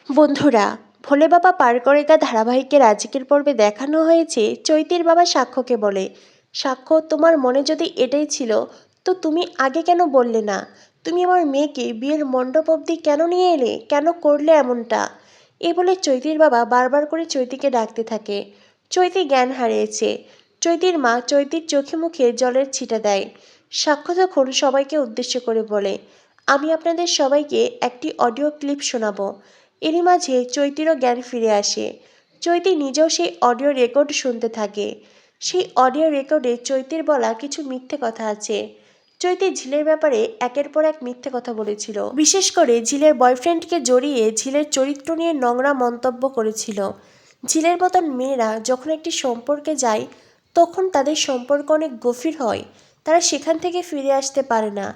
বন্ধুরা, ভোলে বাবা পার করেগা ধারাবাহিকের আজকের পর্বে দেখানো হয়েছে চৈতির বাবা সাক্ষ্যকে বলে, সাক্ষ্য, তোমার মনে যদি এটাই ছিল তো তুমি আগে কেন বললে না? তুমি আমার মেয়েকে বিয়ের মণ্ডপ অবধি কেন নিয়ে এলে? কেন করলে এমনটা? এ বলে চৈতির বাবা বারবার করে চৈতিকে ডাকতে থাকে। চৈতি জ্ঞান হারিয়েছে। চৈতির মা চৈতির চোখে মুখে জলের ছিটা দেয়। সাক্ষ্য তখন সবাইকে উদ্দেশ্য করে বলে, আমি আপনাদের সবাইকে একটি অডিও ক্লিপ শোনাবো। এরই মাঝে চৈতিরও জ্ঞান ফিরে আসে। চৈতি নিজেও সেই অডিও রেকর্ড শুনতে থাকে। সেই অডিও রেকর্ডে চৈতির বলা কিছু মিথ্যে কথা আছে। চৈতি ঝিলের ব্যাপারে একের পর এক মিথ্যে কথা বলেছিল। বিশেষ করে ঝিলের বয়ফ্রেন্ডকে জড়িয়ে ঝিলের চরিত্র নিয়ে নোংরা মন্তব্য করেছিল। ঝিলের মতন মেয়েরা যখন একটি সম্পর্কে যায় তখন তাদের সম্পর্ক অনেক গভীর হয়, তারা সেখান থেকে ফিরে আসতে পারে না।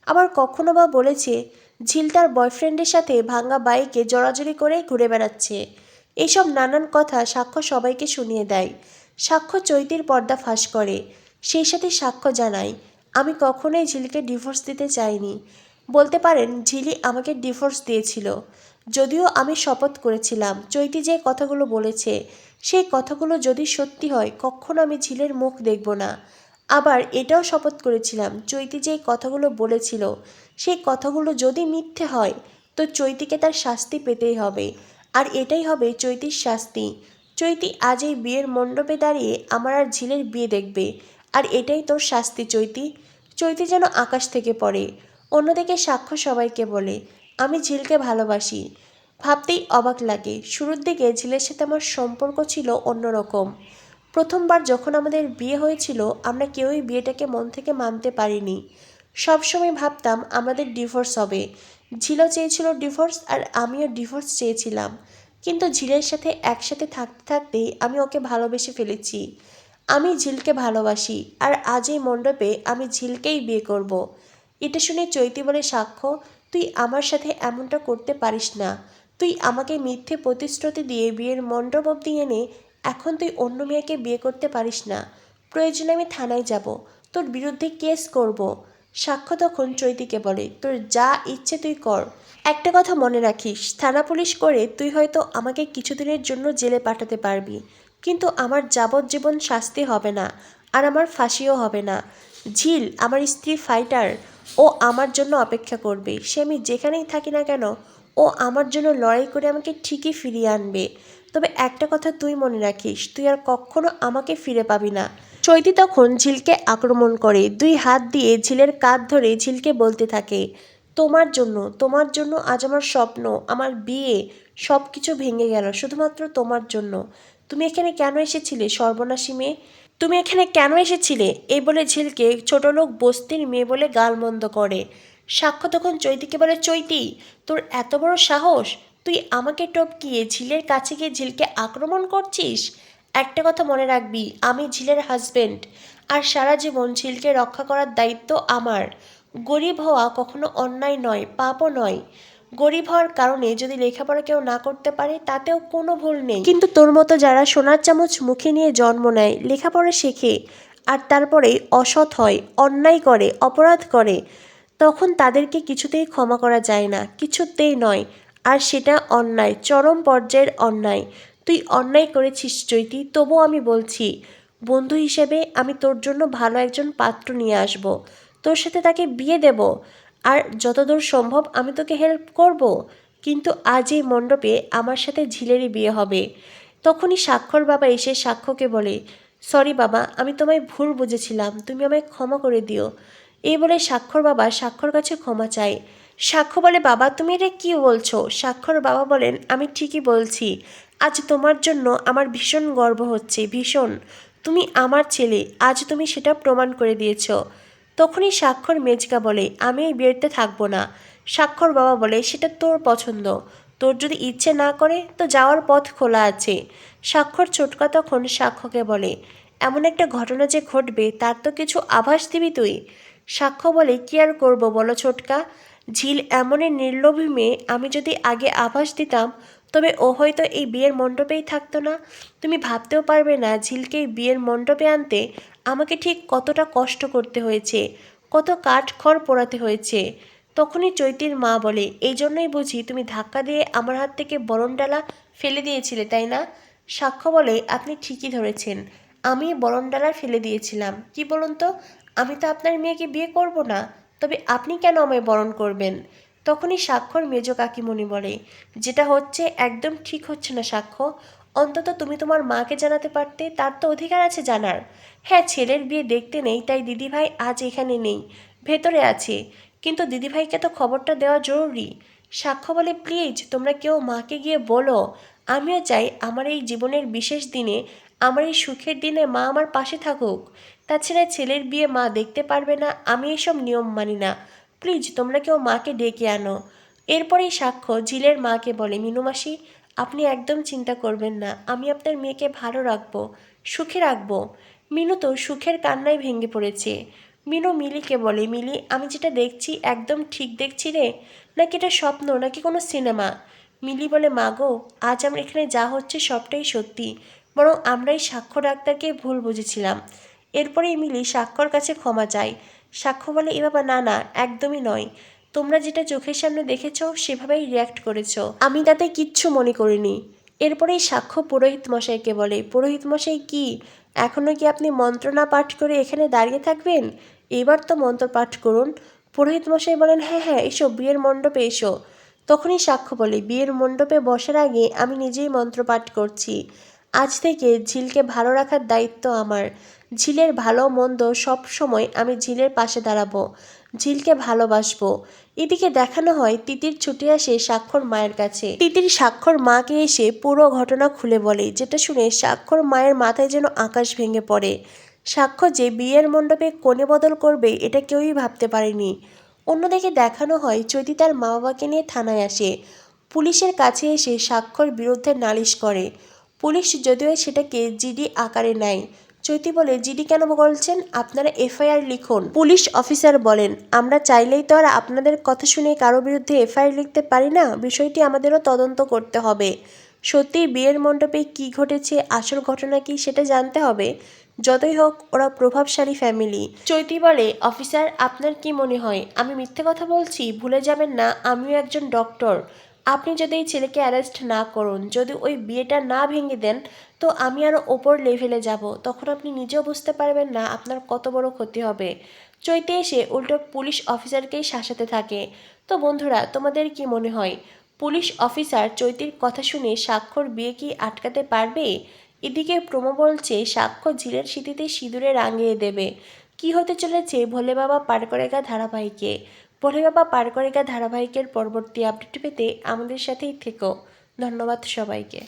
আবার কখনো বা বলেছে ঝিল তার বয়ফ্রেন্ডের সাথে ভাঙা বাইকে জড়াজড়ি করে ঘুরে বেড়াচ্ছে। এইসব নানান কথা সাক্ষ্য সবাইকে শুনিয়ে দেয়। সাক্ষ্য চৈতির পর্দা ফাঁস করে। সেই সাথে সাক্ষ্য জানায়, আমি কখনোই ঝিলকে ডিভোর্স দিতে চাইনি। বলতে পারেন ঝিলি আমাকে ডিভোর্স দিয়েছিল। যদিও আমি শপথ করেছিলাম চৈতি যে কথাগুলো বলেছে সেই কথাগুলো যদি সত্যি হয় কখনো আমি ঝিলের মুখ দেখব না। আবার এটাও শপথ করেছিলাম চৈতি যে কথাগুলো বলেছিল সেই কথাগুলো যদি মিথ্যে হয় তো চৈতিকে তার শাস্তি পেতেই হবে। আর এটাই হবে চৈতির শাস্তি। চৈতি আজ এই বিয়ের মণ্ডপে দাঁড়িয়ে আমার আর ঝিলের বিয়ে দেখবে, আর এটাই তোর শাস্তি চৈতি। চৈতি যেন আকাশ থেকে পড়ে। অন্যদিকে সাক্ষ্য সবাইকে বলে, আমি ঝিলকে ভালোবাসি। ভাবতেই অবাক লাগে, শুরুর দিকে ঝিলের সাথে আমার সম্পর্ক ছিল অন্যরকম। প্রথমবার যখন আমাদের বিয়ে হয়েছিল আমরা কেউই বিয়েটাকে মন থেকে মানতে পারিনি। সবসময় ভাবতাম আমাদের ডিভোর্স হবে। ঝিলও চেয়েছিল ডিভোর্স আর আমিও ডিভোর্স চেয়েছিলাম। কিন্তু ঝিলের সাথে একসাথে থাকতে থাকতেই আমি ওকে ভালোবেসে ফেলেছি। আমি ঝিলকে ভালোবাসি আর আজ এই মণ্ডপে আমি ঝিলকেই বিয়ে করব। এটা শুনে চৈতি বলে, সাক্ষ্য, তুই আমার সাথে এমনটা করতে পারিস না। তুই আমাকে মিথ্যে প্রতিশ্রুতি দিয়ে বিয়ের মণ্ডপ অবধি এনে এখন তুই অন্য মেয়েকে বিয়ে করতে পারিস না। প্রয়োজনে আমি থানায় যাব, তোর বিরুদ্ধে কেস করব। সাক্ষ্য তখন চৈতিকে বলে, তোর যা ইচ্ছে তুই কর। একটা কথা মনে রাখিস, থানা পুলিশ করে তুই হয়তো আমাকে কিছুদিনের জন্য জেলে পাঠাতে পারবি, কিন্তু আমার যাবজ্জীবন শাস্তি হবে না, আর আমার ফাঁসিও হবে না। ঝিল আমার স্ত্রী ফাইটার, ও আমার জন্য অপেক্ষা করবে। সে আমি যেখানেই থাকি না কেন ও আমার জন্য লড়াই করে আমাকে ঠিকই ফিরিয়ে আনবে। তবে একটা কথা তুই মনে রাখিস, তুই আর কখনো আমাকে ফিরে পাবি না। চৈতি তখন ঝিলকে আক্রমণ করে, দুই হাত দিয়ে ঝিলের কাঁধ ধরে ঝিলকে বলতে থাকে, তোমার জন্য, তোমার জন্য আজ আমার স্বপ্ন, আমার বিয়ে, সব কিছু ভেঙে গেল শুধুমাত্র তোমার জন্য। তুমি এখানে কেন এসেছিলে সর্বনাশী মেয়ে? তুমি এখানে কেন এসেছিলে? এই বলে ঝিলকে ছোটলোক বস্তির মেয়ে বলে গালমন্দ করে। সাক্ষ্য তখন চৈতিকে বলে, চৈতি, তোর এত বড় সাহস, তুই আমাকে টপকিয়ে ঝিলের কাছে গিয়ে ঝিলকে আক্রমণ করছিস? একটা কথা মনে রাখবি, আমি ঝিলের হাজবেন্ড, আর সারা জীবন ঝিলকে রক্ষা করার দায়িত্ব আমার। গরিব হওয়া কখনো অন্যায় নয়, পাপও নয়। গরিব হওয়ার কারণে যদি লেখাপড়া কেউ না করতে পারে তাতেও কোনো ভুল নেই, কিন্তু তোর মতো যারা সোনার চামচ মুখে নিয়ে জন্ম নেয়, লেখাপড়া শেখে, আর তারপরে অসৎ হয়, অন্যায় করে, অপরাধ করে, তখন তাদেরকে কিছুতেই ক্ষমা করা যায় না, কিছুতেই নয়। আর সেটা অন্যায়, চরম পর্যায়ের অন্যায়। তুই অন্যায় করেছিস চৈতি, তবুও আমি বলছি, বন্ধু হিসেবে আমি তোর জন্য ভালো একজন পাত্র নিয়ে আসব, তোর সাথে তাকে বিয়ে দেব, আর যতদূর সম্ভব আমি তোকে হেল্প করব। কিন্তু আজ এই মণ্ডপে আমার সাথে ঝিলেরই বিয়ে হবে। তখনই সাক্ষর বাবা এসে সাক্ষ্যকে বলে, সরি বাবা, আমি তোমায় ভুল বুঝেছিলাম, তুমি আমায় ক্ষমা করে দিও। এই বলে সাক্ষর বাবা সাক্ষর কাছে ক্ষমা চায়। সাক্ষ্য বলে, বাবা তুমি এটা কী বলছো? সাক্ষর বাবা বলেন, আমি ঠিকই বলছি, আজ তোমার জন্য আমার ভীষণ গর্ব হচ্ছে, ভীষণ। তুমি আমার ছেলে, আজ তুমি সেটা প্রমাণ করে দিয়েছ। তখনই সাক্ষর মেজকা বলে, আমি এই বিয়েতে থাকবো না। সাক্ষর বাবা বলে, সেটা তোর পছন্দ, তোর যদি ইচ্ছে না করে তো যাওয়ার পথ খোলা আছে। সাক্ষর ছোটকা তখন সাক্ষ্যকে বলে, এমন একটা ঘটনা যে ঘটবে তার তো কিছু আভাস দিবি তুই। সাক্ষ্য বলে, কি আর করবো বলো ছোটকা, ঝিল এমনই নির্লোভী মেয়ে, আমি যদি আগে আভাস দিতাম তবে ও হয়তো এই বিয়ের মণ্ডপেই থাকতো না। তুমি ভাবতেও পারবে না ঝিলকে এই বিয়ের মণ্ডপে আনতে আমাকে ঠিক কতটা কষ্ট করতে হয়েছে, কত কাঠ খড় পোড়াতে হয়েছে। তখনই চৈতির মা বলে, এই জন্যই বুঝি তুমি ধাক্কা দিয়ে আমার হাত থেকে বরণডালা ফেলে দিয়েছিলে, তাই না? সাক্ষ্য বলে, আপনি ঠিকই ধরেছেন, আমি বরণডালা ফেলে দিয়েছিলাম। কি বলুন তো, আমি তো আপনার মেয়েকে বিয়ে করব না, তবে আপনি কেন আমায় বরণ করবেন? তখনই সাক্ষ্যর মেজ কাকিমণি বলে, যেটা হচ্ছে একদম ঠিক হচ্ছে না সাক্ষ্য। অন্তত তুমি তোমার মাকে জানাতে পারতে, তার তো অধিকার আছে জানার। হ্যাঁ, ছেলের বিয়ে দেখতে নেই, তাই দিদিভাই আজ এখানে নেই, ভেতরে আছে, কিন্তু দিদিভাইকে তো খবরটা দেওয়া জরুরি। সাক্ষ্য বলে, প্লিজ তোমরা কেউ মাকে গিয়ে বলো, আমিও চাই আমার এই জীবনের বিশেষ দিনে, আমার এই সুখের দিনে মা আমার পাশে থাকুক। তাছাড়া ছেলের বিয়ে মা দেখতে পারবে না, আমি এসব নিয়ম মানি না। প্লিজ তোমরা কেউ মাকে ডেকে আনো। এরপরেই সাক্ষ্য ঝিলের মাকে বলে, মিনুমাসি, আপনি একদম চিন্তা করবেন না, আমি আপনার মেয়েকে ভালো রাখবো, সুখে রাখবো। মিনু তো সুখের কান্নায় ভেঙে পড়েছে। মিনু মিলিকে বলে, মিলি, আমি যেটা দেখছি একদম ঠিক দেখছি রে, নাকি এটা স্বপ্ন, নাকি কোনো সিনেমা? মিলি বলে, মা গো, আজ আমার এখানে যা হচ্ছে সবটাই সত্যি, বরং আমরাই সাক্ষ্য ডাক্তারকে ভুল বুঝেছিলাম। এরপরে মিলি সাক্ষ্যর কাছে ক্ষমা চায়। সাক্ষ্য বলে, এ বাবা, না না, একদমই নয়, তোমরা যেটা চোখের সামনে দেখেছ সেভাবেই রিয়্যাক্ট করেছো, আমি তাতে কিচ্ছু মনে করিনি। এরপরেই সাক্ষ্য পুরোহিত মশাইকে বলে, পুরোহিত মশাই, কি এখনও কি আপনি মন্ত্র না পাঠ করে এখানে দাঁড়িয়ে থাকবেন? এবার তো মন্ত্র পাঠ করুন। পুরোহিত মশাই বলেন, হ্যাঁ হ্যাঁ, এসো, বিয়ের মণ্ডপে এসো। তখনই সাক্ষ্য বলে, বিয়ের মণ্ডপে বসার আগে আমি নিজেই মন্ত্র পাঠ করছি। আজ থেকে ঝিলকে ভালো রাখার দায়িত্ব আমার। ঝিলের ভালো মন্দ সব সময় আমি ঝিলের পাশে দাঁড়াবো, ঝিলকে ভালোবাসবো। এদিকে দেখানো হয় তিতির ছুটে আসে সাক্ষর মায়ের কাছে। তিতির সাক্ষর মাকে এসে পুরো ঘটনা খুলে বলে, যেটা শুনে সাক্ষর মায়ের মাথায় যেন আকাশ ভেঙে পড়ে। সাক্ষ্য যে বিয়ের মণ্ডপে কোণে বদল করবে এটা কেউই ভাবতে পারেনি। অন্যদিকে দেখানো হয় চৈতি তার মা বাবাকে নিয়ে থানায় আসে। পুলিশের কাছে এসে সাক্ষর বিরুদ্ধে নালিশ করে। পুলিশ যদিও সেটাকে জিডি আকারে নেয়। চৈতি বলে, জিডি কেন বলছেন? আপনারা এফআইআর লিখুন। পুলিশ অফিসার বলেন, আমরা চাইলেই তো আর আপনাদের কথা শুনে কারো বিরুদ্ধে এফআইআর লিখতে পারি না, বিষয়টি আমাদেরও তদন্ত করতে হবে। সত্যি বিয়ের মণ্ডপে কি ঘটেছে, আসল ঘটনা কি, সেটা জানতে হবে। যতই হোক ওরা প্রভাবশালী ফ্যামিলি। চৈতি বলে, অফিসার, আপনার কি মনে হয় আমি মিথ্যে কথা বলছি? ভুলে যাবেন না আমিও একজন ডক্টর। আপনি যদি এই ছেলেকে অ্যারেস্ট না করুন, যদি ওই বিয়েটা না ভেঙে দেন, তো আমি আরও ওপর লেভেলে যাব, তখন আপনি নিজেও বুঝতে পারবেন না আপনার কত বড় ক্ষতি হবে। চৈতে এসে উল্টো পুলিশ অফিসারকেই শাসাতে থাকে। তো বন্ধুরা, তোমাদের কি মনে হয় পুলিশ অফিসার চৈতির কথা শুনে সাক্ষর বিয়ে কি আটকাতে পারবে? এদিকে প্রমো বলছে সাক্ষ্য ঝিলের স্মৃতিতে সিঁদুরে রাঙিয়ে দেবে। কি হতে চলেছে ভোলে বাবা পার করেগা ধারাবাহিকে? ভোলে বাবা পার করেগা ধারাবাহিকের পরবর্তী আপডেট পেতে আমাদের সাথেই থেকো। ধন্যবাদ সবাইকে।